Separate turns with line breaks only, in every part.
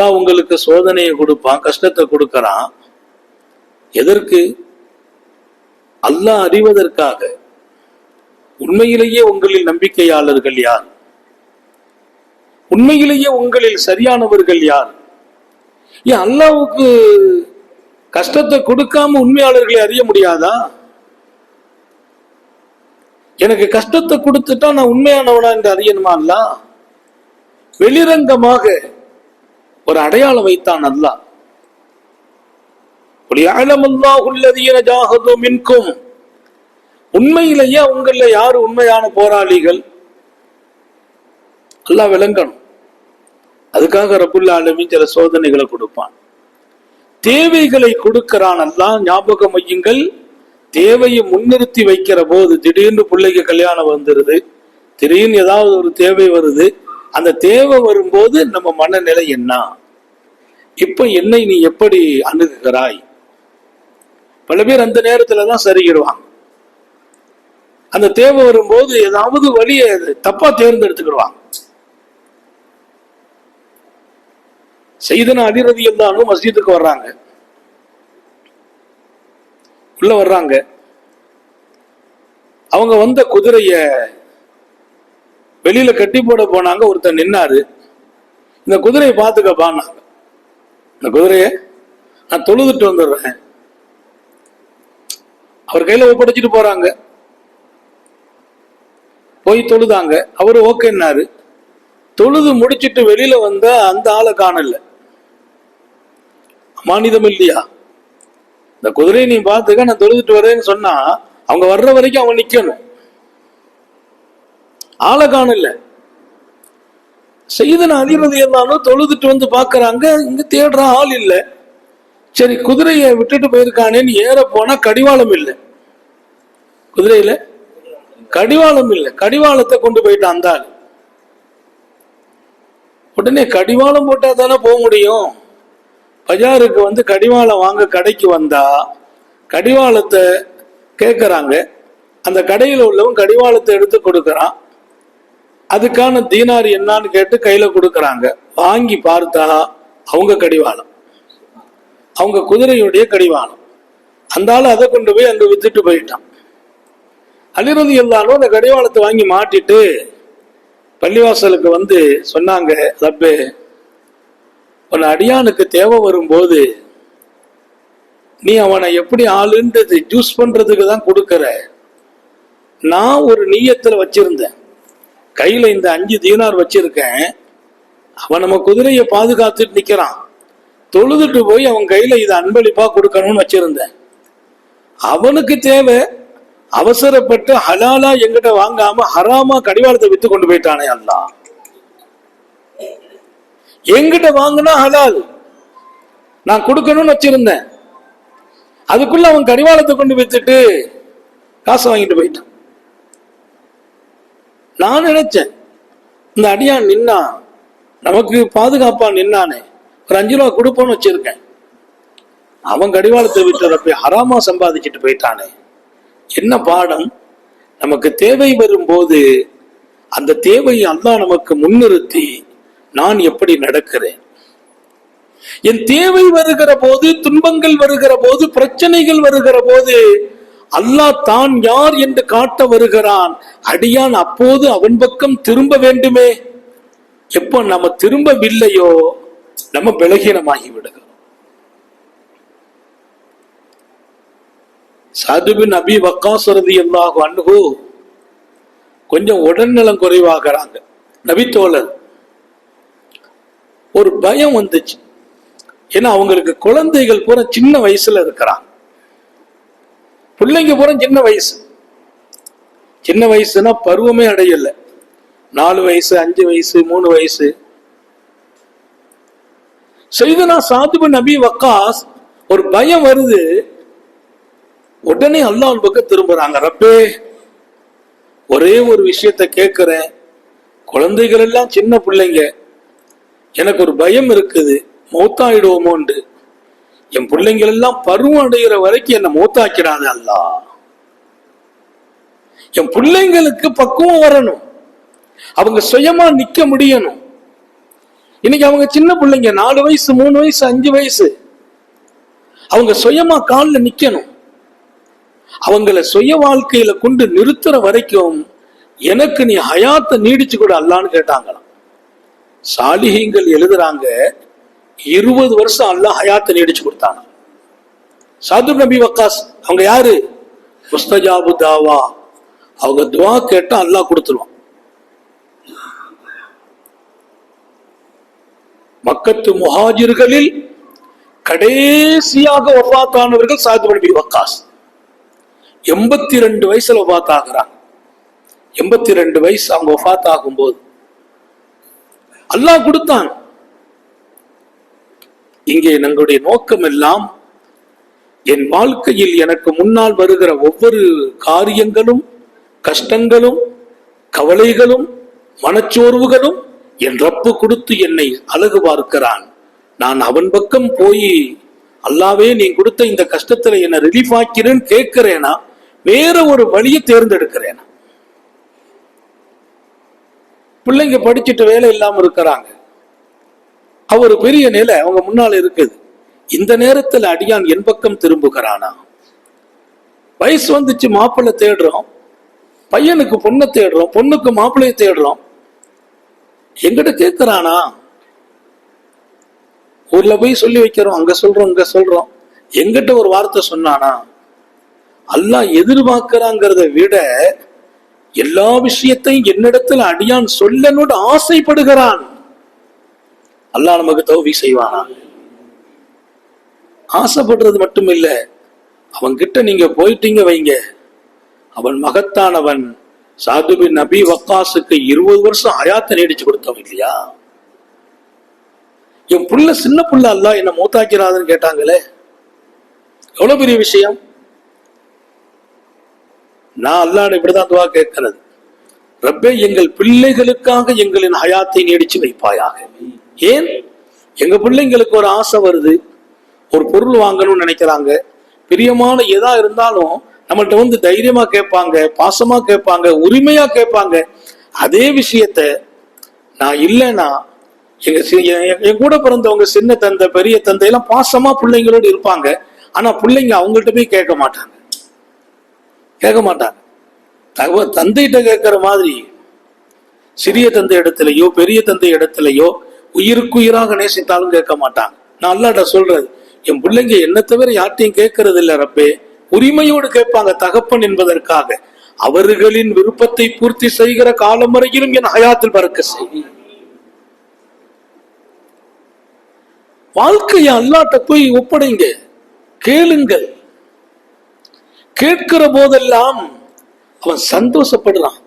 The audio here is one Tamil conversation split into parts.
அல்லாஹ் உங்களுக்கு சோதனையை கொடுப்பான், கஷ்டத்தை கொடுக்கறான். எதற்கு? அல்லாஹ் அறிவதற்காக. உண்மையிலேயே உங்களில் நம்பிக்கையாளர்கள் யார்? உண்மையிலேயே உங்களில் சரியானவர்கள் யார்? ஏன் அல்லாஹ்வுக்கு கஷ்டத்தை கொடுக்காம உண்மையாளர்களை அறிய முடியாதா? எனக்கு கஷ்டத்தை கொடுத்துட்டா நான் உண்மையானவனா என்று அறியணுமா? அல்லாஹ் வெளிரங்கமாக ஒரு அடையாளம் வைத்தான். அல்லாஹ் உண்மையிலேயே உங்கள யாரு உண்மையான போராளிகள் அல்லாஹ் விளங்கணும். அதுக்காக ரப்புல் ஆலமீன் சில சோதனைகளை கொடுப்பான், தேவைகளை கொடுக்கிறான். அல்லாஹ் ஞாபகம் வையுங்கள், தேவையை முன்னிறுத்தி வைக்கிற போது திடீர்னு பிள்ளைக்கு கல்யாணம் வந்துருது, திடீர்னு ஏதாவது ஒரு தேவை வருது. அந்த தேவை வரும்போது நம்ம மனநிலை என்ன? இப்ப என்னை நீ எப்படி அணுகுகிறாய்? பல பேர் அந்த நேரத்துலதான் சரிகிடுவாங்க. அந்த தேவை வரும்போது ஏதாவது வழியை தப்பா தேர்ந்தெடுத்துக்கிடுவாங்க. சையதுனா அலி ரலியல்லாஹு அன்ஹு மஸ்ஜிதுக்கு வர்றாங்க. உள்ள வர்றாங்க. அவங்க வந்த குதிரைய வெளியில கட்டி போட போனாங்க. ஒருத்தர் நின்னாரு. இந்த குதிரையை பார்த்துக்கப்பான்னாங்க. இந்த குதிரைய நான் தொழுதுட்டு வந்துடுறேன். அவர் கையில ஒப்படைச்சிட்டு போறாங்க. போய் தொழுதாங்க. அவரு ஓகேன்னாரு. தொழுது முடிச்சிட்டு வெளியில வந்த அந்த ஆளை காணல. அமானிதம் இல்லையா? இந்த குதிரையை நீ பார்த்துக்க, நான் தொழுதுட்டு வரேன்னு சொன்னா அவங்க வர்ற வரைக்கும் அவன் நிக்கணும். ஆளை காணல. சையதுனா அலி ரலியல்லாஹு அன்ஹு தொழுதுட்டு வந்து பாக்குறாங்க, இங்க தேடுற ஆள் இல்ல. சரி, குதிரையை விட்டுட்டு போயிருக்கானேன்னு ஏற போனா கடிவாளம் இல்லை. குதிரையில கடிவாளம் இல்லை. கடிவாளத்தை கொண்டு போயிட்டான் அந்த ஆள். உடனே கடிவாளம் போட்டா தானே போக முடியும். பஜாருக்கு வந்து கடிவாளம் வாங்க கடைக்கு வந்தா கடிவாளத்தை கேட்கறாங்க. அந்த கடையில் உள்ளவன் கடிவாளத்தை எடுத்து கொடுக்கறான். அதுக்கான தீனார் என்னன்னு கேட்டு கையில கொடுக்கறாங்க. வாங்கி பார்த்தா அவங்க கடிவாளம், அவங்க குதிரையுடைய கடிவாளம். அந்த ஆள் அதை கொண்டு போய் அங்க வித்துட்டு போயிட்டான். அலி ரலியல்லாஹு அன்ஹு அந்த கடிவாளத்தை வாங்கி மாட்டிட்டு பள்ளிவாசலுக்கு வந்து சொன்னாங்க, ரப்பே, உன் அடியானுக்கு தேவை வரும்போது நீ அவனை எப்படி ஆளுன்றது ஜூஸ் பண்றதுக்கு தான் கொடுக்கற. நான் ஒரு நீயத்துல வச்சிருந்தேன், கையில இந்த 5 தீனார் வச்சிருக்கேன். அவன் நம்ம குதிரையை பாதுகாத்துட்டு நிக்கிறான். தொழுதுட்டு போய் அவன் கையில இதை அன்பளிப்பா கொடுக்கணும்னு வச்சிருந்தேன். அவனுக்கு தேவை, அவசரப்பட்டு ஹலாலா எங்கிட்ட வாங்காம ஹராமா கடிவாளத்தை வித்து கொண்டு போயிட்டானே அல்லாஹ். எங்கிட்ட வாங்கினா ஹலால், நான் கொடுக்கணும்னு வச்சிருந்தேன். அதுக்குள்ள அவன் கடிவாளத்தை கொண்டு வித்துட்டு காசை வாங்கிட்டு போயிட்டான். நான் நினைச்சேன், இந்த அடியான் நின்னா நமக்கு பாதுகாப்பா நின்னானே, ஒரு 5 ரூபா கொடுப்போன்னு வச்சிருக்கேன். அவன் கடிவாளத்தை விட்டுறப்ப ஹராமா சம்பாதிச்சுட்டு போயிட்டானே. என்ன பாடம்? நமக்கு தேவை வரும்போது அந்த தேவையை அல்லாஹ் நமக்கு முன்னிறுத்தி நான் எப்படி நடக்கிறேன். என் தேவை வருகிற போது, துன்பங்கள் வருகிற போது, பிரச்சனைகள் வருகிற போது அல்லாஹ் தான் யார் என்று காட்ட வருகிறான். அடியான் அப்போது அவன் பக்கம் திரும்ப வேண்டுமே. எப்போ நம்ம திரும்பவில்லையோ நம்ம பலகீனமாகி விடுகிறோம். சஅத் பின் அபி வக்காஸ் ரலியல்லாஹு அன்ஹு கொஞ்சம் உடல்நலம் குறைவாகிறாங்க. நபித்தோழர் ஒரு பயம் வந்துச்சு. ஏன்னா அவங்களுக்கு குழந்தைகள் பூரா சின்ன வயசுல இருக்கிறாங்க. பிள்ளைங்க பூரா சின்ன வயசு. சின்ன வயசுனா பருவமே அடையல. 4 வயசு, 5 வயசு, 3 வயசு. சையதுனா சஅத் பின் அபி வக்காஸ் ஒரு பயம் வருது. உடனே அல்லாஹ் பக்கம் திரும்புறாங்க. ரப்பே, ஒரே ஒரு விஷயத்தை கேட்கிறேன். குழந்தைகள் எல்லாம் சின்ன பிள்ளைங்க, எனக்கு ஒரு பயம் இருக்குது, மௌத்தாயிடுவோமோண்டு. என் பிள்ளைங்கள் எல்லாம் பருவம் அடைகிற வரைக்கும் என்ன மௌத்தாக்கிறாங்க அல்லாஹ். என் பிள்ளைங்களுக்கு பக்குவம் வரணும், அவங்க சுயமா நிக்க முடியணும். இன்னைக்கு அவங்க சின்ன பிள்ளைங்க, 4 வயசு 3 வயசு 5 வயசு. அவங்க சுயமா காலில் நிக்கணும். அவங்கள சுய வாழ்க்கையில கொண்டு நிறுத்துற வரைக்கும் எனக்கு நீ ஹயாத்தை நீடிச்சு கூட அல்லான்னு கேட்டாங்களாம். சாலிஹீங்கள் எழுதுறாங்க, 20 வருஷம் அல்லாஹ் ஹயாத்தை நீடிச்சு கொடுத்தாங்க. சாது நபி வக்காஸ் அவங்க யாரு? முஸ்தஜாபு தாவா. அவங்க துவா கேட்டா அல்லாஹ் கொடுத்துருவான். மக்கத்து முஹாஜிர்களில் கடைசியாக வஃபாத்தானவர்கள் சாது நபி வக்காஸ். 82 வயசுல வஃபாத் ஆகுறாங்க. 82 வயசு அவங்க வஃபாத் ஆகும்போது அல்லாஹ் கொடுத்தான். இங்கே நம்முடைய நோக்கம் எல்லாம் என் வாழ்க்கையில் எனக்கு முன்னால் வருகிற ஒவ்வொரு காரியங்களும், கஷ்டங்களும், கவலைகளும், மனச்சோர்வுகளும் என் ரப்பு கொடுத்து என்னை அழகு பார்க்கிறான். நான் அவன் பக்கம் போய் அல்லாவே நீ கொடுத்த இந்த கஷ்டத்துல என்ன ரிலீஃப் ஆக்கிறேன்னு கேட்கிறேனா, வேற ஒரு வழியை தேர்ந்தெடுக்கிறேனா? பிள்ளைங்க படிச்சுட்டு வேலை இல்லாம இருக்கிறாங்க. அவர் பெரிய நிலை அவங்க முன்னால இருக்குது. இந்த நேரத்தில் அடியான் என் பக்கம் திரும்புகிறானா? வயசு வந்துச்சு, மாப்பிள்ளை தேடுறோம், பையனுக்கு பொண்ணை தேடுறோம், பொண்ணுக்கு மாப்பிள்ளையை தேடுறோம். எங்கிட்ட கேட்கிறானா? ஊர்ல போய் சொல்லி வைக்கிறோம், அங்க சொல்றோம் இங்க சொல்றோம். எங்கிட்ட ஒரு வார்த்தை சொன்னானா? அல்லாஹ் எதிர்பார்க்கிறாங்கிறத விட எல்லா விஷயத்தையும் என்னிடத்துல அடியான் சொல்லணும்னு ஆசைப்படுகிறான். அல்லாஹ் நமக்கு தௌஃபீக் செய்வானா? ஆசைப்படுறது மட்டும் இல்ல, அவன்கிட்ட நீங்க போயிட்டீங்க வைங்க, அவன் மகத்தானவன். சாது பின் நபி வக்காஸுக்கு 20 வருஷம் ஹயாத்தை நீடிச்சு கொடுத்தவன் இல்லையா? என் புள்ள சின்ன புள்ள அல்லாஹ் என்ன மூத்தாக்கிறாதுன்னு கேட்டாங்களே, எவ்வளவு பெரிய விஷயம். நான் அல்லாஹ்ட இப்படிதான் துவா கேட்கிறது, ரப்பே எங்கள் பிள்ளைகளுக்காக எங்களின் ஹயாத்தை நீடிச்சு வைப்பாயாக. ஏன்? எங்க பிள்ளைங்களுக்கு ஒரு ஆசை வருது, ஒரு பொருள் வாங்கணும்னு நினைக்கிறாங்க, பிரியமான எதா இருந்தாலும் நம்மள்ட்ட வந்து தைரியமா கேட்பாங்க, பாசமா கேட்பாங்க, உரிமையா கேட்பாங்க. அதே விஷயத்த நான் இல்லைன்னா என் கூட பிறந்தவங்க சின்ன தந்தை பெரிய தந்தை எல்லாம் பாசமா பிள்ளைங்களோடு இருப்பாங்க. ஆனா பிள்ளைங்க அவங்கள்ட்ட போய் கேட்க மாட்டாங்க. தந்தைகிட்ட கேட்கிற மாதிரி சிறிய தந்தை இடத்துலயோ பெரிய தந்தை இடத்துலயோ உயிருக்குயிராக நேசித்தாலும் கேட்க மாட்டாங்க. நான் அல்லாஹ்ட்ட சொல்றது, என் பிள்ளைங்க என்ன தவிர யார்ட்டையும் கேட்கறது இல்ல ரப்பே. உரிமையோடு கேட்பாங்க, தகப்பன் என்பதற்காக. அவர்களின் விருப்பத்தை பூர்த்தி செய்கிற காலம் வரையிலும் என் ஹயாத்தில் பறக்க செய். வாழ்க்கைய அல்லாஹ்ட்ட போய் ஒப்படைங்க, கேளுங்கள். கேட்கிற போதெல்லாம் அவன் சந்தோஷப்படுறான்.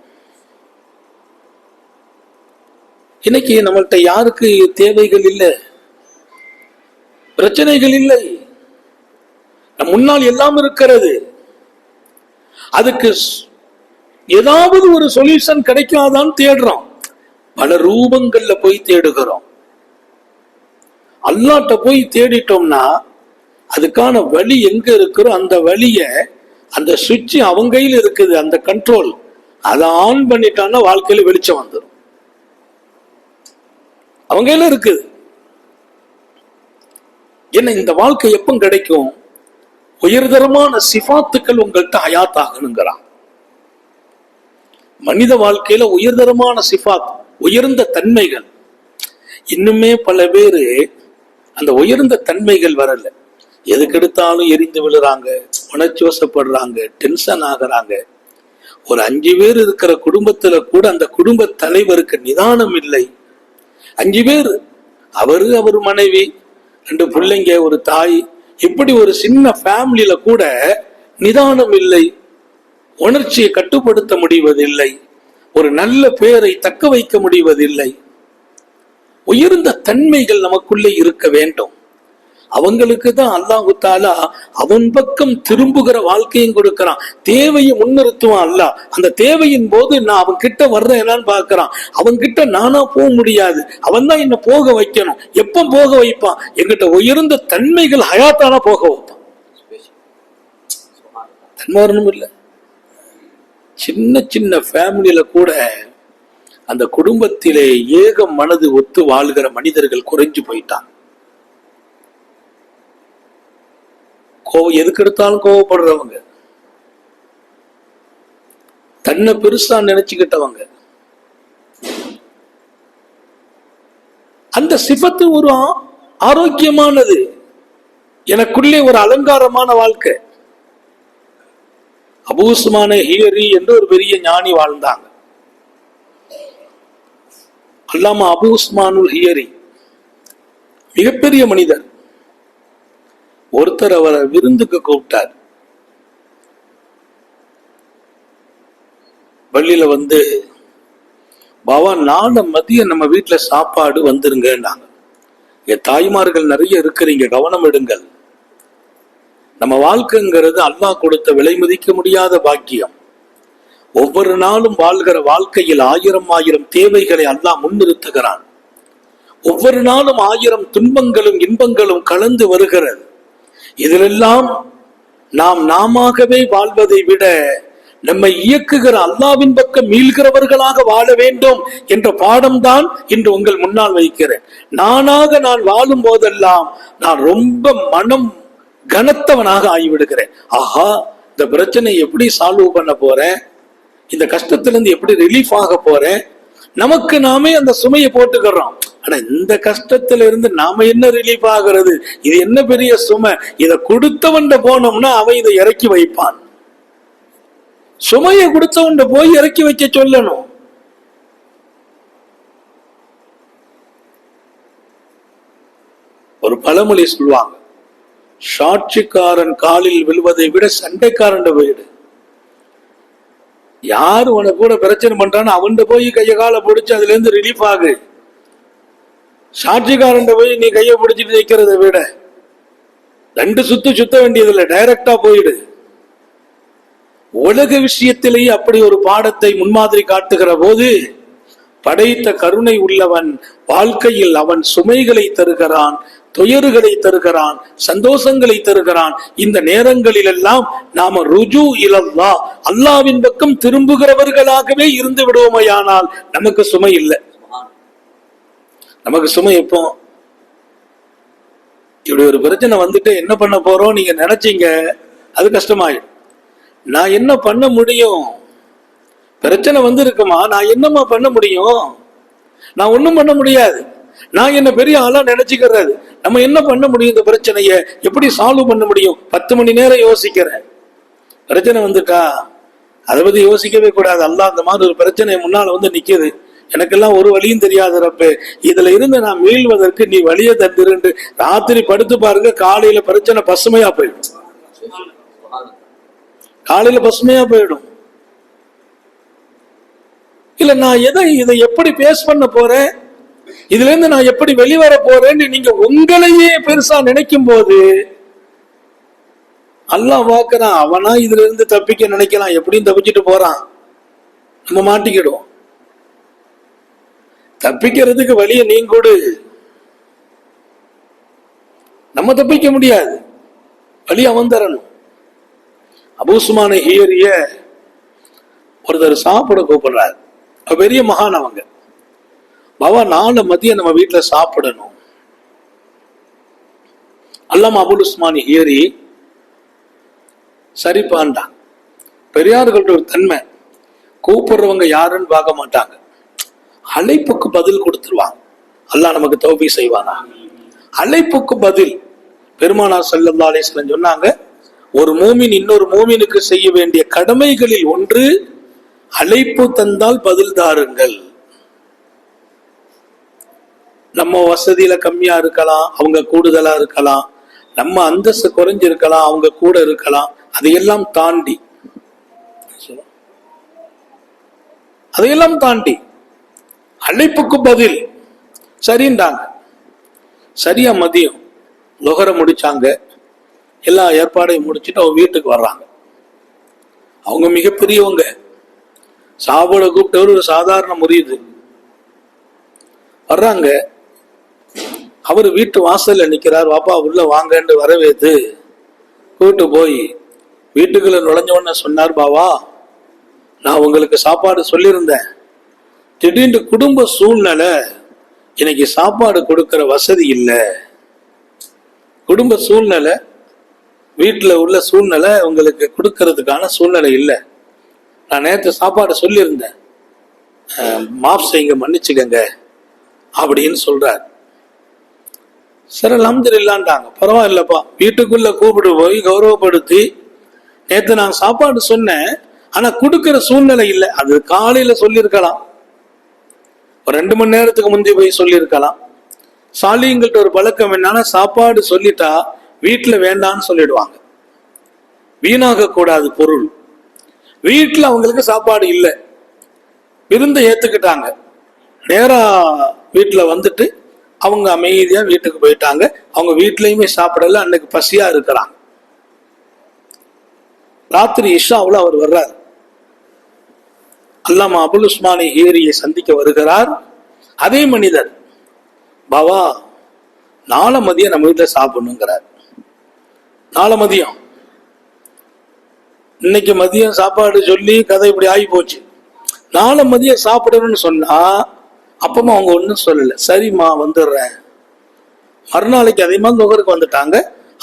இன்னைக்கு நம்மள்ட்ட யாருக்கு தேவைகள் இல்லை, பிரச்சனைகள் இல்லை, நம் முன்னால் எல்லாம் இருக்கிறது. அதுக்கு ஏதாவது ஒரு சொல்யூஷன் கிடைக்காதான்னு தேடுறோம். பல ரூபங்கள்ல போய் தேடுகிறோம். அல்லாஹ்ட்ட போய் தேடிட்டோம்னா அதுக்கான வழி எங்க இருக்கிறோ அந்த வழிய, அந்த சுவிட்ச் அவங்க கையில் இருக்குது, அந்த கண்ட்ரோல் அதை ஆன் பண்ணிட்டான்னா வாழ்க்கையில வெளிச்சம் வந்துடும். அவங்க கையில இருக்குது. என்ன இந்த வாழ்க்கை எப்ப கிடைக்கும்? உயர்தரமான சிஃபாத்துக்கள் உங்கள்கிட்ட ஹயாத் ஆகணுங்கிறான். மனித வாழ்க்கையில உயர்தரமான சிஃபாத், உயர்ந்த தன்மைகள். இன்னுமே பல பேரு அந்த உயர்ந்த தன்மைகள் வரல. எதுக்கு எடுத்தாலும் எரிந்து விழுறாங்க, உணர்ச்சி வசப்படுறாங்க, டென்ஷன் ஆகுறாங்க. ஒரு 5 பேர் இருக்கிற குடும்பத்துல கூட அந்த குடும்ப தலைவருக்கு நிதானம் இல்லை. 5 பேர், அவர் மனைவி, 2 பிள்ளைங்க, ஒரு தாய், இப்படி ஒரு சின்ன ஃபேமிலியில கூட நிதானம் இல்லை, உணர்ச்சியை கட்டுப்படுத்த முடிவதில்லை, ஒரு நல்ல பேரை தக்க வைக்க முடிவதில்லை. உயர்ந்த தன்மைகள் நமக்குள்ளே இருக்க வேண்டும். அவங்களுக்கு தான் அல்லாஹ் தஆலா அவன் பக்கம் திரும்புகிற வாழ்க்கையும் கொடுக்கிறான். தேவையை முன்னிறுத்துவான் அல்லாஹ். அந்த தேவையின் போது நான் அவன் கிட்ட வர்றேன் என்னன்னு பாக்குறான். அவன் கிட்ட நானா போக முடியாது, அவன் தான் என்ன போக வைக்கணும். எப்ப போக வைப்பான்? எங்கிட்ட உயர்ந்த தன்மைகள் ஹயாத்தானா போக வைப்பான். தன்மாரணும் இல்ல. சின்ன சின்ன ஃபேமிலியில கூட அந்த குடும்பத்திலே ஏக மனது ஒத்து வாழ்கிற மனிதர்கள் குறைஞ்சு போயிட்டாங்க. எதுக்கு எடுத்தாலும் கோவப்படுறவங்க, தன்னை பெருசா நினைச்சுக்கிட்டவங்க. அந்த சிபத்து ஒரு ஆரோக்கியமானது, எனக்குள்ளே ஒரு அலங்காரமான வாழ்க்கை. அபூ உஸ்மான் ஹியரி என்று ஒரு பெரிய ஞானி வாழ்ந்தாங்க. அல்லாமா அபூ உஸ்மானுல் ஹியரி மிகப்பெரிய மனிதர். ஒருத்தர் அவரை விருந்துக்கு கூப்பிட்டார். பள்ளியில வந்து, பாவா நாளை மதியம் நம்ம வீட்டுல சாப்பாடு வந்துருங்க. என் தாய்மார்கள் நிறைய இருக்கிறீங்க, கவனம் எடுங்கள். நம்ம வாழ்க்கைங்கிறது அல்லாஹ் கொடுத்த விலை மதிக்க முடியாத பாக்கியம். ஒவ்வொரு நாளும் வாழ்கிற வாழ்க்கையில் ஆயிரம் ஆயிரம் தேவைகளை அல்லாஹ் முன்னிறுத்துகிறான். ஒவ்வொரு நாளும் ஆயிரம் துன்பங்களும் இன்பங்களும் கலந்து வருகிறது. இதிலெல்லாம் நாம் நாமவே வாழ்வதை விட நம்மை இயக்குகிற அல்லாவின் பக்கம் மீள்கிறவர்களாக வாழ வேண்டும் என்ற பாடம்தான் இன்று உங்கள் முன்னால் வைக்கிறேன். நான் வாழும் போதெல்லாம் நான் ரொம்ப மனம் கனத்தவனாக ஆகிவிடுகிறேன். ஆஹா, இந்த பிரச்சனை எப்படி சால்வ் பண்ண போறேன், இந்த கஷ்டத்திலிருந்து எப்படி ரிலீஃப் ஆக போறேன், நமக்கு நாமே அந்த சுமையை போட்டுக்கிறோம். ஆனா இந்த கஷ்டத்துல இருந்து நாம என்ன ரிலீஃப் ஆகிறது, இது என்ன பெரிய சுமை, இதை கொடுத்தவன் போனோம்னா அவன் இதை இறக்கி வைப்பான். சுமையை கொடுத்தவன் போய் இறக்கி வைக்க சொல்லணும். ஒரு பழமொழி சொல்லுவாங்க, சாட்சிக்காரன் காலில் விழுவதை விட சண்டைக்காரன் போயிடு. யாரு உனக்கு கூட பிரச்சனை பண்றான்னு அவன் போய் கைய கால பிடிச்சு அதுல இருந்து ரிலீஃப் ஆகு. சாட்சிக்காரன் போய் நீ கைய பிடிச்சிட்டு நிக்கிறத விட 2 சுத்த வேண்டியதில்லை, டைரக்டா போயிடு. உலக விஷயத்திலேயே அப்படி ஒரு பாடத்தை முன்மாதிரி காட்டுகிற போது, படைத்த கருணை உள்ளவன் வாழ்க்கையில் அவன் சுமைகளை தருகிறான், துயர்களை தருகிறான், சந்தோஷங்களை தருகிறான். இந்த நேரங்களில் எல்லாம் நாம ருஜு இலல்லாஹ், அல்லாவின் பக்கம் திரும்புகிறவர்களாகவே இருந்து விடுவோமையானால் நமக்கு சுமை இல்லை. நமக்கு சுமை எப்போ, இப்படி ஒரு பிரச்சனை வந்துட்டு என்ன பண்ண போறோம் நீங்க நினைச்சீங்க, அது கஷ்டமாயிடும். நான் என்ன பண்ண முடியும், பிரச்சனை வந்து இருக்குமா, நான் என்னமா பண்ண முடியும், நான் ஒண்ணும் பண்ண முடியாது. நான் என்ன பெரிய ஆளா நினைச்சுக்கிறது, நம்ம என்ன பண்ண முடியும், இந்த பிரச்சனைய எப்படி சால்வ் பண்ண முடியும். 10 மணி நேரம் யோசிக்கிறேன், பிரச்சனை வந்துட்டா அதை பத்தி யோசிக்கவே கூடாது. அல்லாஹ் அந்த மாதிரி ஒரு பிரச்சனை முன்னால வந்து நிக்குது, எனக்கெல்லாம் ஒரு வழியும் தெரியாது ரப்பே, இதுல இருந்து நான் மீள்வதற்கு நீ வழியை தந்துரு. ராத்திரி படுத்து பாருங்க, காலையில பிரச்சனை பசுமையா போயிடும். காலையில பசுமையா போயிடும். இல்ல நான் இதை எப்படி பேஸ் பண்ண போறேன், இதுல இருந்து நான் எப்படி வெளிவர போறேன்னு நீங்க உங்களையே பெருசா நினைக்கும் போது அல்லாஹ் பார்க்கறான். அவனா இதுல இருந்து தப்பிக்க நினைக்கலாம், எப்படியும் தப்பிச்சுட்டு போறான், நம்ம மாட்டிக்கிடுவோம். தப்பிக்கிறதுக்கு வழியை நீங்க கொடு, நம்ம தப்பிக்க முடியாது, வழி அவன் தரணும். அபூ உஸ்மான் ஹியரிய ஒருத்தர் சாப்பிட கூப்பிடுறாரு. பெரிய மகான் அவங்க. பாபா நாளை மதியம் நம்ம வீட்டுல சாப்பிடணும். அல்லாமா அபூ உஸ்மான் ஹியரி சரிப்பான்டான். பெரியார்கள்ட்ட ஒரு தன்மை, கூப்பிடுறவங்க யாருன்னு பார்க்க மாட்டாங்க, அழைப்புக்கு பதில் கொடுத்துருவாங்க. அல்லாஹ் நமக்கு தௌஃபீக் செய்வானா. அழைப்புக்கு பதில். பெருமானார் ஸல்லல்லாஹு அலைஹி வஸல்லம் சொன்னாங்க, ஒரு மூமின் இன்னொரு மூமினுக்கு செய்ய வேண்டிய கடமைகளில் ஒன்று அழைப்பு தந்தால் பதில் தாருங்கள். நம்ம வசதியில கம்மியா இருக்கலாம், அவங்க கூடுதலா இருக்கலாம், நம்ம அந்தஸ்து குறைஞ்சிருக்கலாம், அவங்க கூட இருக்கலாம், அதையெல்லாம் தாண்டி அழைப்புக்கு பதில் சரின்றாங்க. சரியா மதியம் லொஹர முடிச்சாங்க, எல்லா ஏற்பாடையும் முடிச்சுட்டு அவங்க வீட்டுக்கு வர்றாங்க. அவங்க மிகப்பெரியவங்க, சாப்பிட கூப்பிட்டவர் ஒரு சாதாரண முரீது. வர்றாங்க, அவரு வீட்டு வாசல்ல நிக்கிறார். வாப்பா உள்ள வாங்கன்னு வரவேத்து கூப்பிட்டு போய் வீட்டுக்குள்ள நுழைஞ்சோன்னு சொன்னார், பாவா நான் உங்களுக்கு சாப்பாடு சொல்லியிருந்தேன், திடீர்னு குடும்ப சூழ்நிலை, இன்னைக்கு சாப்பாடு கொடுக்கிற வசதி இல்லை, குடும்ப சூழ்நிலை, வீட்டில் உள்ள சூழ்நிலை உங்களுக்கு கொடுக்கறதுக்கான சூழ்நிலை இல்லை. நான் நேற்று சாப்பாடு சொல்லியிருந்தேன், மாஃப் செய்யுங்க, மன்னிச்சுக்கங்க அப்படின்னு சொல்றார். சரி அல்ஹம்துலில்லாஹ்ன்றாங்க. பரவாயில்லப்பா, வீட்டுக்குள்ள கூப்பிட்டு போய் கௌரவப்படுத்தி, நேற்று நான் சாப்பாடு சொன்னேன், ஆனா கொடுக்கிற சூழ்நிலை இல்லை. அது காலையில சொல்லியிருக்கலாம், ஒரு 2 மணி நேரத்துக்கு முந்தி போய் சொல்லியிருக்கலாம். சாலிங்கள்ட்ட ஒரு பழக்கம் என்னன்னா, சாப்பாடு சொல்லிட்டா வீட்டுல வேண்டான்னு சொல்லிடுவாங்க, வீணாக கூடாது பொருள். வீட்டுல அவங்களுக்கு சாப்பாடு இல்லை, விருந்தை ஏத்துக்கிட்டாங்க, நேரா வீட்டுல வந்துட்டு அவங்க அமைதியா வீட்டுக்கு போயிட்டாங்க. அவங்க வீட்லயுமே சாப்பிடல, அன்னைக்கு பசியா இருக்கிறாங்க. ராத்திரி இஷாவுல அவர் வர்றார். அல்லாமா அபுல் உஸ்மானி ஹீரியை சந்திக்க வருகிறார். அதே மனிதர், பாவா நாளை மதியம் நம்ம வீட்டுல சாப்பிடணுங்கிறார். நாளை மதியம், இன்னைக்கு மதியம் சாப்பாடு சொல்லி கதை இப்படி ஆகி போச்சு. நாளை மதியம் சாப்பிடணும்னு சொன்னா அப்பமா அவங்க ஒன்றும் சொல்லல, சரிம்மா வந்துடுறேன். மறுநாளைக்கு அதே மாதிரி நுகருக்கு வந்துட்டாங்க.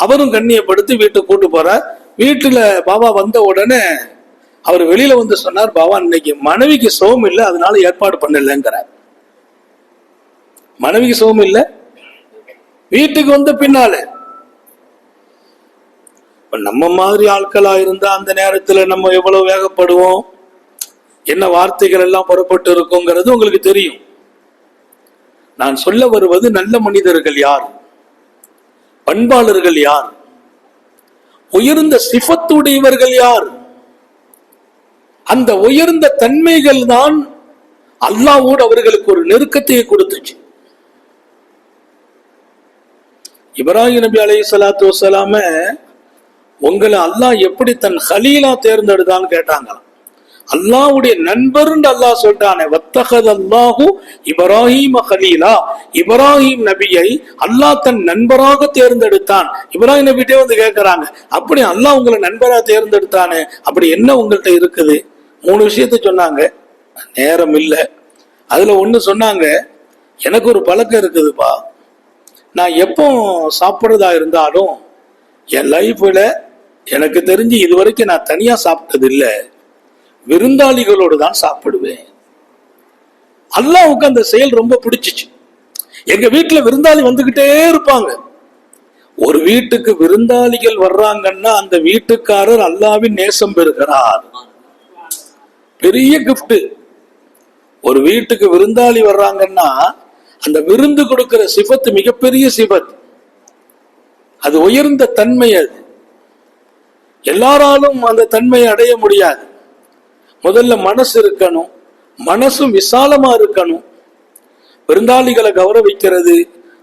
அவரும் கண்ணியப்படுத்தி வீட்டுக்கு கூட்டு போறார். வீட்டுல பாபா வந்த உடனே அவர் வெளியில வந்து சொன்னார், பாபா இன்னைக்கு மனைவிக்கு சோம் இல்லை, அதனால ஏற்பாடு பண்ணலங்கிறார். மனைவிக்கு சோம் இல்லை, வீட்டுக்கு வந்த பின்னால. நம்ம மாதிரி ஆட்களா இருந்தா அந்த நேரத்துல நம்ம எவ்வளவு வேகப்படுவோம், என்ன வார்த்தைகள் எல்லாம் புறப்பட்டு இருக்குங்கிறது உங்களுக்கு தெரியும். நான் சொல்ல வருவது, நல்ல மனிதர்கள் யார், பண்பாளர்கள் யார், உயர்ந்த சிஃபத்துடையவர்கள் யார், அந்த உயர்ந்த தன்மைகள் தான் அல்லாஹ்வோடு அவர்களுக்கு ஒரு நெருக்கத்தையே கொடுத்துச்சு. இப்ராஹிம் நபி அலைஹிஸ்ஸலாத்து வஸ்ஸலாம உங்களை அல்லாஹ் எப்படி தன் ஹலீலா தேர்ந்தெடுத்தான்னு கேட்டாங்களாம். அல்லாஹ்வுடைய நண்பர்னு அல்லாஹ் சொல்றானே, வத்தகதல்லாஹு இப்ராஹீம ஹலீலா, இப்ராஹிம் நபியை அல்லாஹ் தன் நண்பராக தேர்ந்தெடுத்தான். இப்ராஹிம் நபிட்டே வந்து கேட்கிறாங்க, அப்படி அல்லாஹ் உங்களை நண்பரா தேர்ந்தெடுத்தானே, அப்படி என்ன உங்கள்கிட்ட இருக்குது? 3 விஷயத்த சொன்னாங்க, நேரம் இல்லை. அதுல ஒண்ணு சொன்னாங்க, எனக்கு ஒரு பழக்கம் இருக்குதுப்பா, நான் எப்போ சாப்பிட்றதா இருந்தாலும் என் லைஃப்ல எனக்கு தெரிஞ்சு இதுவரைக்கும் நான் தனியா சாப்பிட்டது இல்லை, விருந்தாளிகளோடு தான் சாப்பிடுவேன். அல்லாஹ்வுக்கு அந்த செயல் ரொம்ப பிடிச்சிச்சு. எங்க வீட்டுல விருந்தாளி வந்துகிட்டே இருப்பாங்க. ஒரு வீட்டுக்கு விருந்தாளிகள் வர்றாங்கன்னா அந்த வீட்டுக்காரர் அல்லாஹ்வின் நேசம் பெறுகிறார். பெரிய கிஃப்ட். ஒரு வீட்டுக்கு விருந்தாளி வர்றாங்கன்னா அந்த விருந்து கொடுக்கிற சிபத்து மிகப்பெரிய சிபத். அது உயர்ந்த தன்மை. அது எல்லாராலும் அந்த தன்மையை அடைய முடியாது. முதல்ல மனசு இருக்கணும், மனசும் விசாலமா இருக்கணும். விருந்தாளிகளை கௌரவிக்கிறது,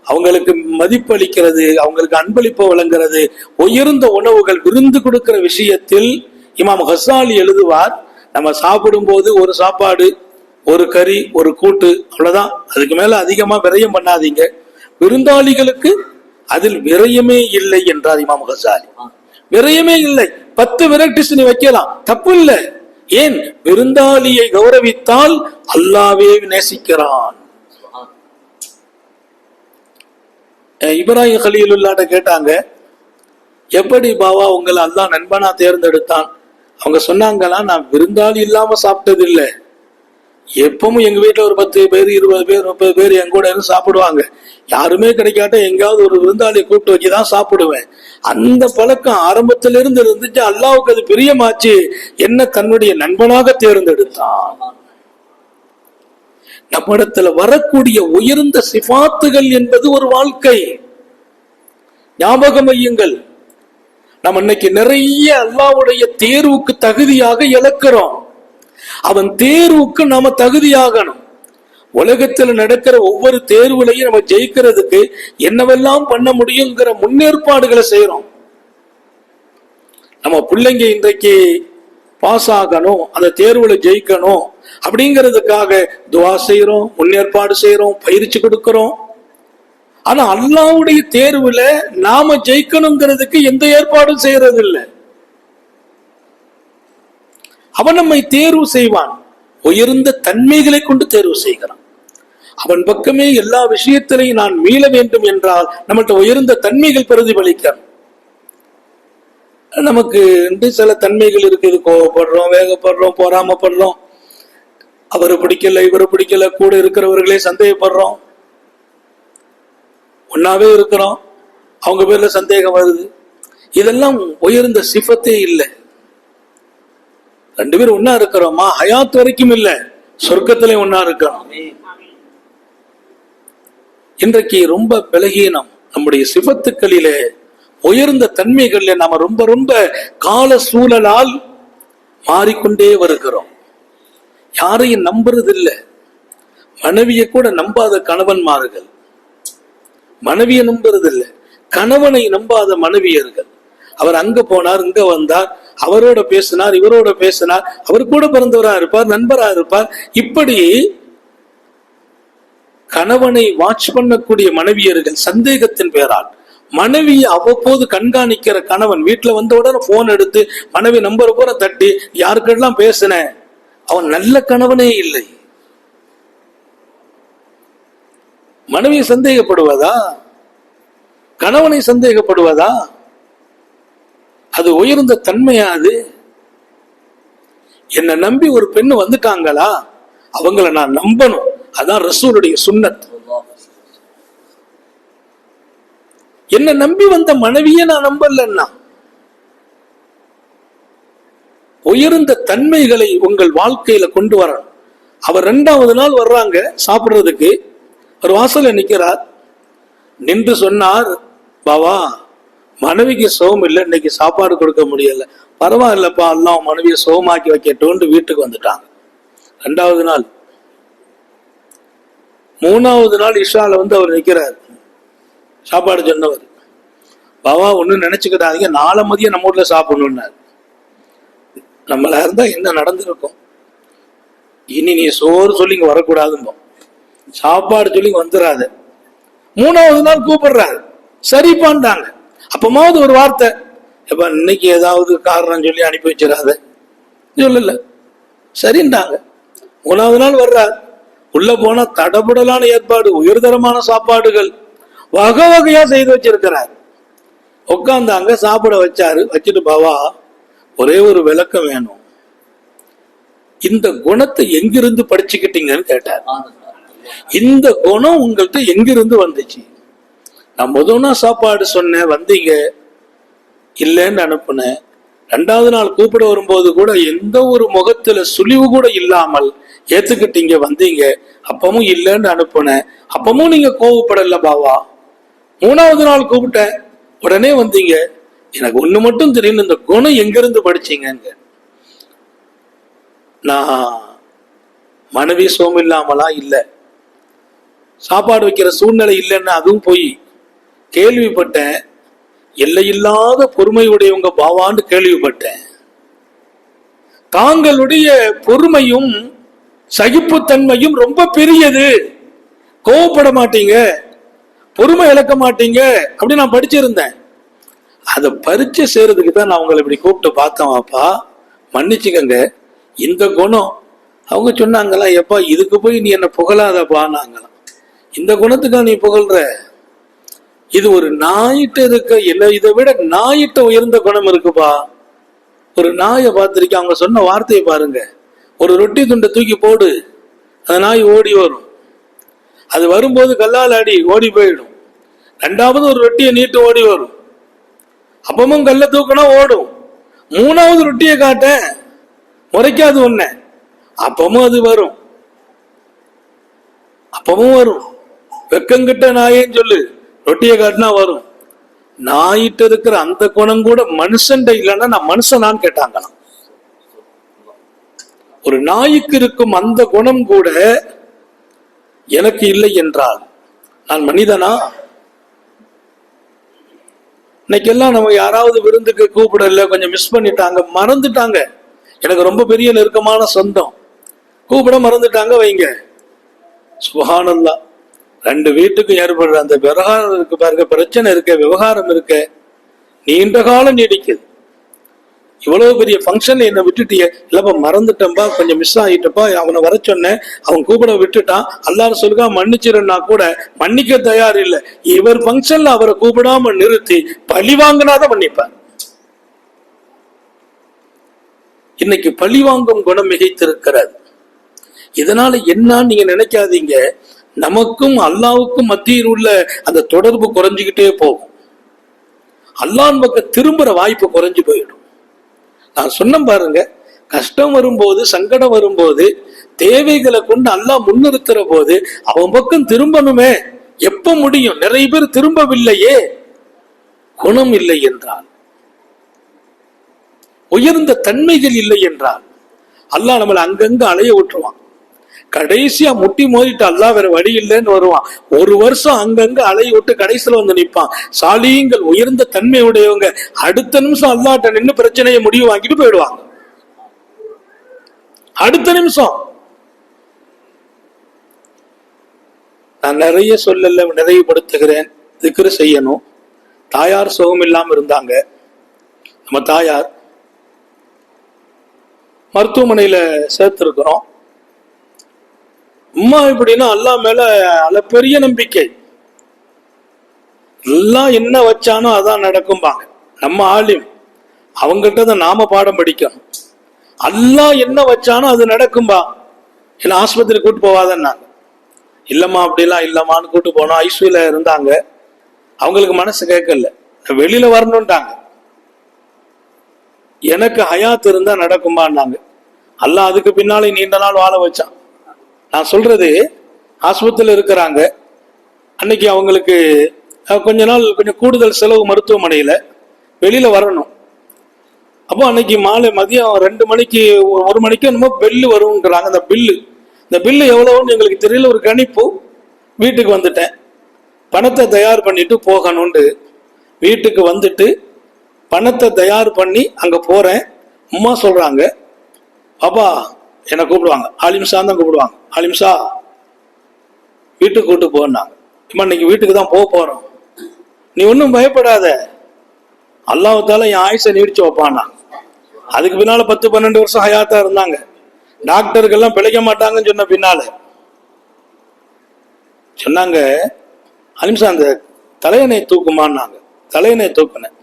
அவங்களுக்கு மதிப்பளிக்கிறது, அவங்களுக்கு அன்பளிப்பு வழங்குறது, உயர்ந்த உணவுகள் விருந்து கொடுக்கிற விஷயத்தில் இமாம் ஹஸ்ஸாலி எழுதுவார், நம்ம சாப்பிடும் போது ஒரு சாப்பாடு, ஒரு கறி, ஒரு கூட்டு, அவ்வளவுதான், அதுக்கு மேல அதிகமா விரயம் பண்ணாதீங்க. விருந்தாளிகளுக்கு அதில் விரயமே இல்லை என்றார் இமாம் ஹஸ்ஸாலி. விரயமே இல்லை, 10 வெரைட்டிஸ் நீ வைக்கலாம், தப்பு இல்லை. ஏன்? விருந்தாளியை கௌரவித்தால் அல்லாஹ்வே நேசிக்கிறான். இப்ராஹிம் கலீலுல்லாஹ்ட்ட கேட்டாங்க, எப்படி பாவா உங்களை அல்லாஹ் நண்பனா தேர்ந்தெடுத்தான்? அவங்க சொன்னாங்களா, நான் விருந்தாளி இல்லாம சாப்பிட்டது இல்லை, எப்பவும் எங்க வீட்டுல ஒரு 10 பேர் 20 பேர் 30 பேர் என் கூட இருந்து சாப்பிடுவாங்க. யாருமே கிடைக்காட்ட எங்கேயாவது ஒரு விருந்தாளியை கூப்பிட்டு வச்சுதான் சாப்பிடுவேன். அந்த பழக்கம் ஆரம்பத்திலிருந்து இருந்துச்சு. அல்லாஹ்வுக்கு அது பிரியமாச்சு, என்ன தன்னுடைய நண்பனாக தேர்ந்தெடுத்தான். நம்மிடத்துல வரக்கூடிய உயர்ந்த சிஃபாத்துகள் என்பது ஒரு வாழ்க்கை. ஞாபகம் வையுங்கள், நம்ம இன்னைக்கு நிறைய அல்லாஹ்வுடைய தேர்வுக்கு தகுதியாக இழக்கிறோம். அவன் தேர்வுக்கு நாம தகுதியாகணும். உலகத்துல நடக்கிற ஒவ்வொரு தேர்வுலையும் நம்ம ஜெயிக்கிறதுக்கு என்னவெல்லாம் பண்ண முடியுங்கிற முன்னேற்பாடுகளை செய்யறோம். நம்ம பிள்ளைங்க இன்றைக்கு பாஸ் ஆகணும், அந்த தேர்வுல ஜெயிக்கணும் அப்படிங்கிறதுக்காக துவா செய்யறோம், முன்னேற்பாடு செய்யறோம், பயிற்சி கொடுக்கிறோம். ஆனா அல்லாஹ்வுடைய தேர்வுல நாம ஜெயிக்கணுங்கிறதுக்கு எந்த ஏற்பாடும் செய்யறது இல்லை. அவன் நம்மை தேர்வு செய்வான். உயர்ந்த தன்மைகளை கொண்டு தேர்வு செய்கிறான். அவன் பக்கமே எல்லா விஷயத்திலையும் நான் மீள வேண்டும் என்றால் நம்மகிட்ட உயர்ந்த தன்மைகள் பிரதிபலிக்கணும். நமக்கு சில தன்மைகள் இருக்குது, கோவப்படுறோம், வேகப்படுறோம், பொறாமப்படுறோம், அவரை பிடிக்கல இவரை பிடிக்கல, கூட இருக்கிறவர்களே சந்தேகப்படுறோம், ஒன்னாவே இருக்கிறோம் அவங்க பேர்ல சந்தேகம் வருது. இதெல்லாம் உயர்ந்த சிஃபத்தே இல்லை. ரெண்டு பேரும் ஒன்னா இருக்கிறோமா, ஹயாத் வரைக்கும் இல்ல, சொர்க்கத்திலே ஒன்னா இருக்கிறோம். இன்றைக்கு ரொம்ப பலகீனம். நம்முடைய சிஃபத்துக்களிலே உயர்ந்த தன்மைகளிலே நாம ரொம்ப ரொம்ப கால சூழலால் மாறிக்கொண்டே வருகிறோம். யாரையும் நம்புறது இல்லை. மனைவியை கூட நம்பாத கணவன்மார்கள், மனைவியை நம்புறது இல்லை, கணவனை நம்பாத மனைவியர்கள். அவர் அங்க போனார், இங்க வந்தார், அவரோட பேசினார், இவரோட பேசினார், அவர் கூட பிறந்தவரா இருப்பார், நண்பரா இருப்பார். இப்படி கணவனை வாட்ச் பண்ணக்கூடிய மனைவியர்கள் சந்தேகத்தின் பேரால் மனைவியை அவ்வப்போது கண்காணிக்கிற கணவன் வீட்டுல வந்த உடனே போன் எடுத்து மனைவி நம்பரை பூரா தட்டி யாருக்கெல்லாம் பேசின, அவன் நல்ல கணவனே இல்லை. மனைவியை சந்தேகப்படுவதா, கணவனை சந்தேகப்படுவதா? அது உயர்ந்த தன்மையா? அது என்னை நம்பி ஒரு பெண்ணு வந்துட்டாங்களா, அவங்கள நான் நம்பணும். அதான் ரசூலுடைய சுன்னத். என்ன நம்பி வந்த மனைவியே நான் நம்பலன்னா, உயர்ந்த தன்மைகளை உங்கள் வாழ்க்கையில கொண்டு வரணும். அவர் 2வது நாள் வர்றாங்க சாப்பிடுறதுக்கு, ஒரு வாசல்ல நிக்கிறார். நின்று சொன்னார், பாவா மனைவிக்கு சோகம் இல்லை, இன்னைக்கு சாப்பாடு கொடுக்க முடியல. பரவாயில்லப்பா, எல்லாம் மனைவியை சோகமாக்கி வைக்கட்டும்னு வீட்டுக்கு வந்துட்டாங்க. 2வது நாள். 3வது நாள் இஷால வந்து அவர் நிக்கிறார். சாப்பாடு சொன்னவர், பாவா ஒன்னும் நினைச்சுக்கிட்டாதீங்க, நாளை மதியம் நம்ம வீட்டுல சாப்பிடணும்னார். நம்மளா இருந்தா என்ன நடந்திருக்கும்? இனி நீ சோறு சொல்லி இங்க வரக்கூடாதும்போ, சாப்பாடு சொல்லி வந்துடாத. 3வது நாள் கூப்பிடுறாரு, சரிப்பான்ட்டாங்க. அப்பமாவது ஒரு வார்த்தை, எப்ப இன்னைக்கு ஏதாவது காரணம் சொல்லி அனுப்பி வச்சிடாத சொல்லல, சரின்ட்டாங்க. 3வது நாள் வர்றார். உள்ள போனா தடபுடலான ஏற்பாடு, உயர்தரமான சாப்பாடுகள் வகை வகையா செய்து வச்சிருக்கிறார். உட்கார்ந்தாங்க, சாப்பிட வச்சாரு. வச்சுட்டு, பாவா ஒரே ஒரு விளக்கம் வேணும், இந்த குணத்தை எங்கிருந்து படிச்சுக்கிட்டீங்கன்னு கேட்டார். இந்த குணம் உங்கள்கிட்ட எங்கிருந்து வந்துச்சு? நான் முதல்னா சாப்பாடு சொன்னேன், வந்தீங்க, இல்லைன்னு அனுப்புனேன். 2வது நாள் கூப்பிட வரும்போது கூட எந்த ஒரு முகத்துல சுழிவு கூட இல்லாமல் ஏத்துக்கிட்டீங்க, வந்தீங்க, அப்பமும் இல்லைன்னு அனுப்புனேன், அப்பமும் நீங்க கோவப்படல பாவா. 3வது நாள் கூப்பிட்டேன், உடனே வந்தீங்க. எனக்கு ஒண்ணு மட்டும் தெரியும், இந்த குணம் எங்கிருந்து படிச்சீங்க? நான் மனைவி சோம் இல்லாமலா இல்ல, சாப்பாடு வைக்கிற சூழ்நிலை இல்லைன்னு அதுவும் போய் கேள்விப்பட்டேன். எல்லையில்லாத பொறுமையுடையவங்க பாவான்னு கேள்விப்பட்டேன். தாங்களுடைய பொறுமையும் சகிப்புத்தன்மையும் ரொம்ப பெரியது, கோவப்பட மாட்டீங்க, பொறுமை இழக்க மாட்டீங்க அப்படின்னு நான் படிச்சிருந்தேன். அதை பரீட்சை செய்யறதுக்கு தான் நான் உங்களை இப்படி கூப்பிட்டு பார்த்தேன். வாப்பா மன்னிச்சுக்கங்க, இந்த குணம் அவங்க சொன்னாங்களா, எப்பா இதுக்கு போய் நீ என்ன புகழாதப்பா நாங்களாம். இந்த குணத்துக்கா நீ புகழ்ற? இது ஒரு நாயிட்ட இருக்க, என்ன இதை விட நாயிட்ட உயர்ந்த குணம் இருக்குப்பா. ஒரு நாயை பார்த்திருக்கேன், அவங்க சொன்ன வார்த்தையை பாருங்க, ஒரு ரொட்டி துண்டை தூக்கி போடு, அந்த நாய் ஓடி வரும். அது வரும்போது கல்லால் அடி ஓடி போயிடும். 2வது ஒரு ரொட்டியை நீட்டு ஓடி வரும், அப்பமும் கல்ல தூக்கினா ஓடும். 3வது ரொட்டியை காட்ட முறைக்காது ஒண்ண, அப்பமும் அது வரும், அப்பமும் வரும். வெக்கங்கிட்ட நாயேன்னு சொல்லு, ரொட்டியை காட்டினா வரும். நாயிட்டு இருக்கிற அந்த குணம் கூட மனுஷன் இல்லைன்னா நான் மனுஷனான்னு கேட்டாங்களாம். ஒரு நாய்க்கு இருக்கும் அந்த குணம் கூட எனக்கு இல்லை என்றால் நான் மனிதனா? இன்னைக்கெல்லாம் நம்ம யாராவது விருந்துக்கு கூப்பிடல, கொஞ்சம் மிஸ் பண்ணிட்டாங்க, மறந்துட்டாங்க. எனக்கு ரொம்ப பெரிய நெருக்கமான சொந்தம், கூப்பிட மறந்துட்டாங்க வைங்க, சுப்ஹானல்லாஹ். 2 வீட்டுக்கும் ஏற்படுற அந்த விவகாரம் இருக்கு பாருங்க, பிரச்சனை இருக்க, விவகாரம் இருக்க, நீண்ட காலம் நீடிக்குது. இவ்வளவு பெரிய ஃபங்க்ஷன்ல என்னை விட்டுட்டிய, இல்லப்பா மறந்துட்டேன்பா, கொஞ்சம் மிஸ் ஆகிட்டப்பா, அவனை வர சொன்னேன், அவன் கூப்பிட விட்டுட்டான், அல்லாஹ் சொல்லுகா மன்னிச்சிருன்னா கூட மன்னிக்க தயார் இல்லை. இவர் ஃபங்க்ஷன்ல அவரை கூப்பிடாம நிறுத்தி பழி வாங்கினாதான் மன்னிப்பார். இன்னைக்கு பழி வாங்கும் குணம் மிகைத்திருக்கிறது. இதனால என்னன்னு நீங்க நினைக்காதீங்க, நமக்கும் அல்லாவுக்கும் மத்தியில் உள்ள அந்த தொடர்பு குறைஞ்சுக்கிட்டே போகும். அல்லாஹ் பக்கம் திரும்புற வாய்ப்பு குறைஞ்சு போயிடும். நான் சொன்ன பாருங்க, கஷ்டம் வரும்போது, சங்கடம் வரும்போது, தேவைகளை கொண்டு அல்லாஹ் முன்னிறுத்துற போது அவன் பக்கம் திரும்பணுமே. எப்ப முடியும்? நிறைய பேர் திரும்பவில்லையே. குணம் இல்லை என்றால், உயர்ந்த தன்மைகள் இல்லை என்றால் அல்லாஹ் நம்மளை அங்கங்க அலைய விட்டுருவான். கடைசியா முட்டி மோதிட்டு அல்லாஹ் வேற வழி இல்லைன்னு வருவான். ஒரு வருஷம் அங்கங்க அலைய விட்டு கடைசியில வந்து நிற்பான். சாலிகள், உயர்ந்த தன்மை உடையவங்க, அடுத்த நிமிஷம் அல்லாஹ்ட்ட நின்று பிரச்சனையை முடிவு வாங்கிட்டு போயிடுவாங்க. அடுத்த நிமிஷம். நான் நிறைய சொல்லல, நிறைவுபடுத்துகிறேன். திக்ரு செய்யணும். தாயார் சுகம் இல்லாம இருந்தாங்க. நம்ம தாயார் மருத்துவமனையில சேர்த்திருக்கிறோம். அம்மா எப்படின்னா அல்லாஹ் மேல பெரிய நம்பிக்கை. எல்லாம் என்ன வச்சானோ அதான் நடக்கும்பாங்க. நம்ம ஆலிம், அவங்ககிட்ட தான் நாம பாடம் படிக்கணும். அல்லாஹ் என்ன வச்சானோ அது நடக்கும்பா. என்ன ஆஸ்பத்திரி கூட்டு போவாதன்னாங்க. இல்லம்மா அப்படிலாம் இல்லம்மான்னு கூட்டு போனோம். ஐசியூல இருந்தாங்க. அவங்களுக்கு மனசு கேட்கல, வெளியில வரணும்ட்டாங்க. எனக்கு ஹயாத் இருந்தா நடக்கும்பான்னாங்க. அல்லாஹ் அதுக்கு பின்னாலே நீண்ட நாள் வாழ வச்சான். நான் சொல்றது, ஆஸ்பத்திரியில் இருக்கிறாங்க. அன்னைக்கு அவங்களுக்கு கொஞ்ச நாள் கொஞ்சம் கூடுதல் செலவு மருத்துவமனையில, வெளியில வரணும். அப்போ அன்னைக்கு மாலை மதியம் 2 மணிக்கு 1 மணிக்கு என்னமோ பில்லு வருங்கிறாங்க. இந்த பில்லு எவ்வளவுன்னு எங்களுக்கு தெரியல. ஒரு கணிப்பு. வீட்டுக்கு வந்துட்டேன். பணத்தை தயார் பண்ணிட்டு போகணும்னு வீட்டுக்கு வந்துட்டு பணத்தை தயார் பண்ணி அங்க போறேன். அம்மா சொல்றாங்க, பாப்பா என்னை கூப்பிடுவாங்க, ஆலிம்சா தான் கூப்பிடுவாங்க. ஆலிம்சா வீட்டுக்கு கூட்டு போனாங்க. இம்மா இன்னைக்கு வீட்டுக்கு தான் போறோம், நீ ஒன்றும் பயப்படாத, அல்லாஹ்தால என் ஆயுசை நீடிச்சு வைப்பானா. அதுக்கு பின்னால 10-12 வருஷம் ஹயாத்தா இருந்தாங்க. டாக்டருக்கெல்லாம் பிழைக்க மாட்டாங்கன்னு சொன்ன பின்னால சொன்னாங்க, அலிம்சா அந்த தலையணை தூக்குமான்னாங்க. தலையணை தூக்குனேன்.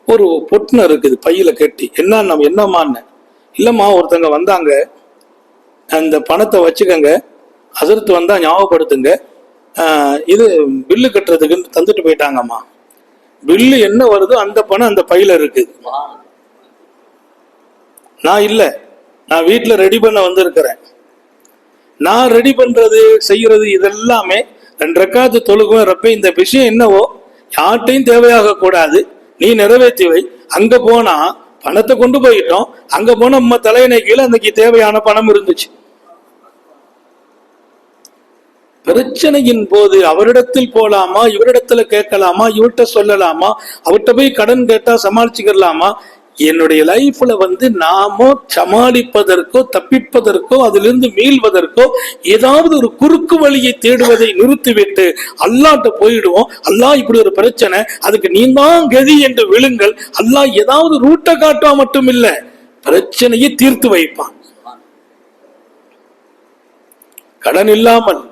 ஒரு பொட்டுன இருக்குது பையில கட்டி. என்னம்மான்னு. இல்லம்மா ஒருத்தங்க வந்தாங்க, அந்த பணத்தை வச்சுக்கங்க, அதிர்த்து வந்தா ஞாபகப்படுத்துங்க, இது பில்லு கட்டுறதுக்குன்னு தந்துட்டு போயிட்டாங்கம்மா. பில்லு என்ன வருதோ அந்த பணம் அந்த பையில இருக்குது. நான் இல்ல, நான் வீட்டுல ரெடி பண்ண வந்திருக்கிறேன். நான் ரெடி பண்றது செய்யறது இதெல்லாமே 2 ரக்காத்து தொழுகும். ரப்ப இந்த விஷயம் என்னவோ யார்ட்டையும் தேவையாக கூடாது, நீ நிறைவேற்றி வை. அங்க போனா பணத்தை கொண்டு போயிட்டோம். அங்க போன நம்ம தலையணை கீழே அன்னைக்கு தேவையான பணம் இருந்துச்சு. பிரச்சனையின் போது அவரிடத்தில் போலாமா, இவரிடத்துல கேட்கலாமா, இவர்கிட்ட சொல்லலாமா, அவர்கிட்ட போய் கடன் கேட்டா சமாளிச்சுக்கலாமா? என்னுடைய லைஃப்ல நாமோ சமாளிப்பதற்கோ தப்பிப்பதற்கோ அதிலிருந்து மீள்வதற்கோ ஏதாவது ஒரு குறுக்கு வழியை தேடுவதை நிறுத்திவிட்டு அல்லாஹ்ட்ட போயிடுவோம். அல்லாஹ் இப்படி ஒரு பிரச்சனை, அதுக்கு நீ தான் கதி என்று விழுங்கள். அல்லாஹ் ஏதாவது ரூட்டை காட்டா மட்டும் இல்ல, பிரச்சனையை தீர்த்து வைப்பான். கடன் இல்லாமல்,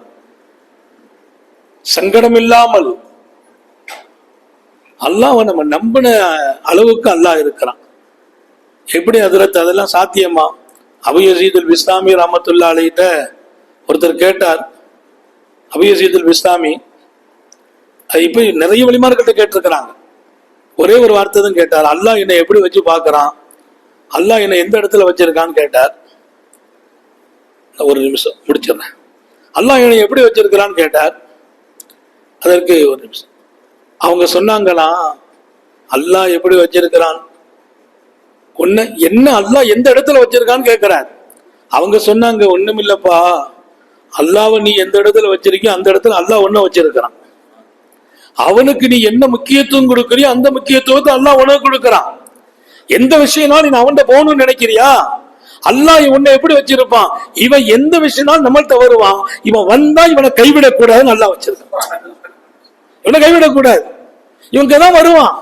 சங்கடம் இல்லாமல் அல்லாஹ் நம்ம நம்பின அளவுக்கு அல்லாஹ் இருக்கிறான். எப்படி ஹஜ்ரத் அதெல்லாம் சாத்தியமா? அபூ யஸீத் அல் பிஸ்தாமி ரஹ்மத்துல்லாஹி அலைஹிட்ட ஒருத்தர் கேட்டார். அபூ யஸீத் அல் பிஸ்தாமி இப்ப நிறைய வலிமார்கிட்ட கேட்டிருக்கிறாங்க. ஒரே ஒரு வார்த்தை தான் கேட்டார். அல்லாஹ் என்னை எப்படி வச்சு பார்க்கறான், அல்லாஹ் என்னை எந்த இடத்துல வச்சிருக்கான்னு கேட்டார். ஒரு நிமிஷம் முடிச்சிடறேன். அல்லாஹ் என்னை எப்படி வச்சிருக்கிறான்னு கேட்டார். அதற்கு ஒரு நிமிஷம். அவங்க சொன்னாங்களாம், அல்லாஹ் எப்படி வச்சிருக்கிறான், ஒன்னு என்ன அல்லாஹ் எந்த இடத்துல வச்சிருக்கான்னு கேட்கிறார். அவங்க சொன்னாங்க, ஒண்ணுமில்லப்பா, அல்லாஹ்வை நீ எந்த இடத்துல வச்சிருக்கியோ அந்த இடத்துல அல்லாஹ் ஒன்ன வச்சிருக்கிறான். அவனுக்கு நீ என்ன முக்கியத்துவம் கொடுக்கறியோ அந்த முக்கியத்துவத்தை அல்லாஹ் உனக்கு கொடுக்கறான். எந்த விஷயம்னாலும் நீ அவன்கிட்ட போகணும்னு நினைக்கிறியா, அல்லாஹ் உன்னை எப்படி வச்சிருப்பான், இவன் எந்த விஷயம்னாலும் நம்மள்கிட்ட வருவான், இவன் வந்தா இவனை கைவிடக்கூடாதுன்னு அல்லாஹ் வச்சிருக்கான். இவனை கைவிடக்கூடாது, இவனுக்கு தான் வருவான்,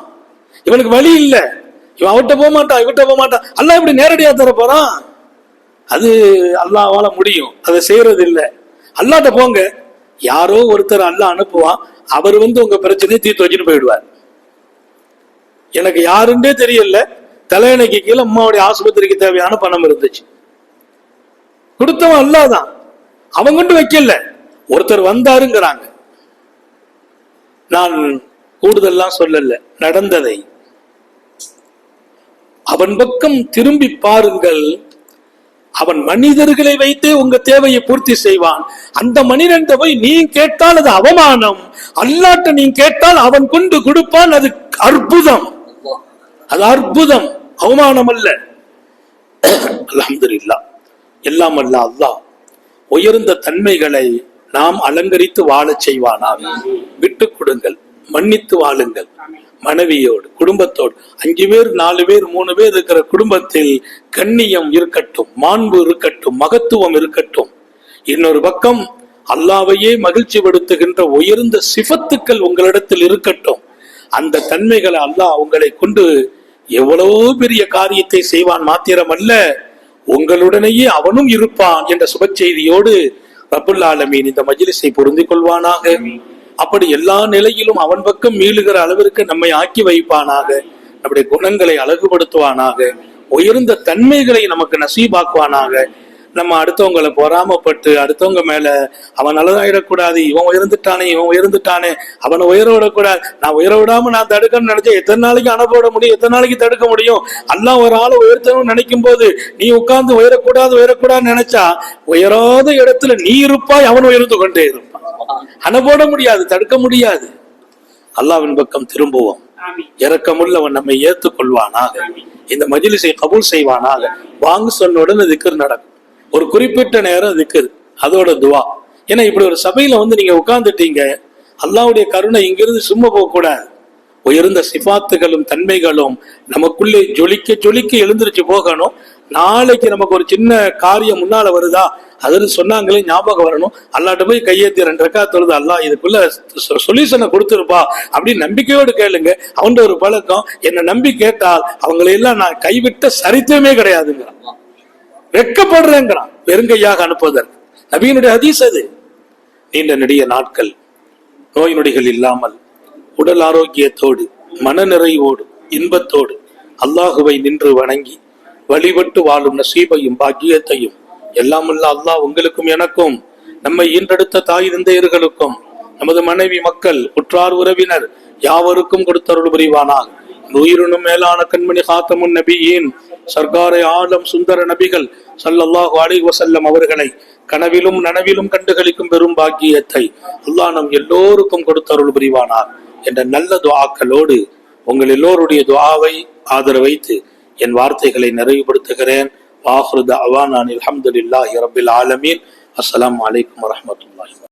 இவனுக்கு வழி இல்லை, இவன் அவட்ட போக மாட்டான், இவட்ட போக மாட்டான். அல்லாஹ் இப்படி நேரடியா தர போறான்? அது அல்லாஹ்வால முடியும், அதை செய்யறது இல்லை. அல்லாஹ்ட்ட போங்க, யாரோ ஒருத்தர் அல்லாஹ் அனுப்புவான், அவர் உங்க பிரச்சனையை தீர்த்து வச்சுட்டு போயிடுவார். எனக்கு யாருன்னே தெரியல, தலையணைக்கு கீழே அம்மாவுடைய ஆஸ்பத்திரிக்கு தேவையான பணம் இருந்துச்சு, கொடுத்தவன் அல்லாஹ், அவன் கொண்டு வைக்கல, ஒருத்தர் வந்தாருங்கிறாங்க. நான் கூடுதல்லாம் சொல்லல, நடந்ததை. அவன் பக்கம் திரும்பி பாருங்கள், அவன் மனிதர்களை வைத்தே உங்க தேவையை பூர்த்தி செய்வான். அந்த மனிதன் போய் நீ கேட்டால் அது அவமானம், அல்லாஹ்ட்ட நீ கேட்டால் அவன் கொண்டு கொடுப்பான். அது அற்புதம், அது அற்புதம், அவமானம் அல்ல. அல்ஹம்துலில்லாஹ், எல்லாம் அல்ல அல்லாஹ் உயர்ந்த தன்மைகளை நாம் அலங்கரித்து வாழச் செய்வானாக. விட்டு கொடுங்கள், மன்னித்து வாழுங்கள். மனைவியோடு, குடும்பத்தோடு, 5 பேர் 4 பேர் 3 பேர் இருக்கிற குடும்பத்தில் கண்ணியம் இருக்கட்டும், மாண்பு இருக்கட்டும், மகத்துவம் இருக்கட்டும். இன்னொரு பக்கம் அல்லாஹ்வையே மகிழ்ச்சி படுத்துகின்ற உயர்ந்த சிஃபத்துக்கள் உங்களிடத்தில் இருக்கட்டும். அந்த தன்மைகளை அல்லாஹ் உங்களை கொண்டு எவ்வளவு பெரிய காரியத்தை செய்வான். மாத்திரமல்ல, உங்களுடனேயே அவனும் இருப்பான் என்ற சுப செய்தியோடு ரப்புல் ஆலமீன் இந்த மஜ்லிஸை பொருந்திக் கொள்வானாக. அப்படி எல்லா நிலையிலும் அவன் பக்கம் மீளுகிற அளவிற்கு நம்மை ஆக்கி வைப்பானாக. நம்முடைய குணங்களை அழகுபடுத்துவானாக. உயர்ந்த தன்மைகளை நமக்கு நசீபாக்குவானாக. நம்ம அடுத்தவங்களை பொறாமப்பட்டு அடுத்தவங்க மேல அவன் நல்லதாயிடக்கூடாது, இவன் உயர்ந்துட்டானே இவன் உயர்ந்துட்டானே, அவனை உயர விடக்கூடாது, நான் உயர விடாம நான் தடுக்கணும்னு நினைச்சேன். எத்தனை நாளைக்கு அனுப்ப முடியும், எத்தனை நாளைக்கு தடுக்க முடியும்? அல்லாஹ் ஒரு ஆளை உயர்த்தணும்னு நினைக்கும் போது நீ உட்கார்ந்து உயரக்கூடாதுன்னு நினைச்சா உயராத இடத்துல நீ இருப்பாய், அவன் உயர்ந்து கொண்டே இருப்பான். அனுப்ப முடியாது, தடுக்க முடியாது. அல்லாஹ்வின் பக்கம் திரும்புவோம். இரக்கமுள்ளவன் நம்மை ஏற்றுக் கொள்வானாக. இந்த மஜ்லிஸை கபூல் செய்வானாக. வாங்க சொன்ன உடனே திக்ர் நடக்கும். ஒரு குறிப்பிட்ட நேரம் திக்ர், அதோட துவா. ஏன்னா இப்படி ஒரு சபையில நீங்க உட்கார்ந்துட்டீங்க, அல்லாஹ்வுடைய கருணை இங்கிருந்து சும்மா போக கூடாது. உயர்ந்த சிபாத்துகளும் தன்மைகளும் நமக்குள்ளே ஜொலிக்க ஜொலிக்க எழுந்திருச்சு போகணும். நாளைக்கு நமக்கு ஒரு சின்ன காரியம் முன்னால வருதா, அதுன்னு சொன்னாங்களே ஞாபகம் வரணும். அல்லாட்ட போய் கையேத்தி 2 ரக்காத் தொழுது, அல்லாஹ் இதுக்குள்ள சொல்யூஷனை கொடுத்துருப்பா அப்படின்னு நம்பிக்கையோடு கேளுங்க. அவன் ஒரு பழக்கம், என்னை நம்பி கேட்டால் அவங்களையெல்லாம் நான் கைவிட்ட சரித்திரமே கிடையாதுங்கிறான். வெட்கப்படுறேங்கிறான் வெறுங்கையாக அனுப்புவதற்கு. நபியினுடைய ஹதீஸ் அது. நீண்ட நெடிய நாட்கள் நோய் நொடிகள் இல்லாமல் உடல் ஆரோக்கியத்தோடு மன நிறைவோடு இன்பத்தோடு அல்லாஹுவை நின்று வணங்கி வழிபட்டு வாழும் நசீபையும் பாக்கியத்தையும் எல்லாமல்ல அல்லாஹ் உங்களுக்கும் எனக்கும், நம்மை ஈன்றெடுத்த தாய் தந்தையர்களுக்கும், நமது மனைவி மக்கள் உற்றார் உறவினர் யாவருக்கும் கொடுத்தருள் புரிவானாக. உயிரினும் மேலான கண்மணி காத்தமுன் நபியின் சர்க்காரை ஆலம் சுந்தர நபிகள் ஸல்லல்லாஹு அலைஹி வஸல்லம் அவர்களை கனவிலும் நனவிலும் கண்டுகளிக்கும் பெரும் பாக்கியத்தை அல்லாஹ் நம் எல்லோருக்கும் கொடுத்தருள் புரிவானார் என்ற நல்ல துஆக்களோடு உங்கள் எல்லோருடைய துஆவை ஆதரவைத்து என் வார்த்தைகளை நிறைவுபடுத்துகிறேன். வாஹிரு தஅவானா அல்ஹம்துலில்லாஹி ரப்பில் ஆலமீன். அஸ்ஸலாமு அலைக்கும் வரஹ்மத்துல்லாஹி.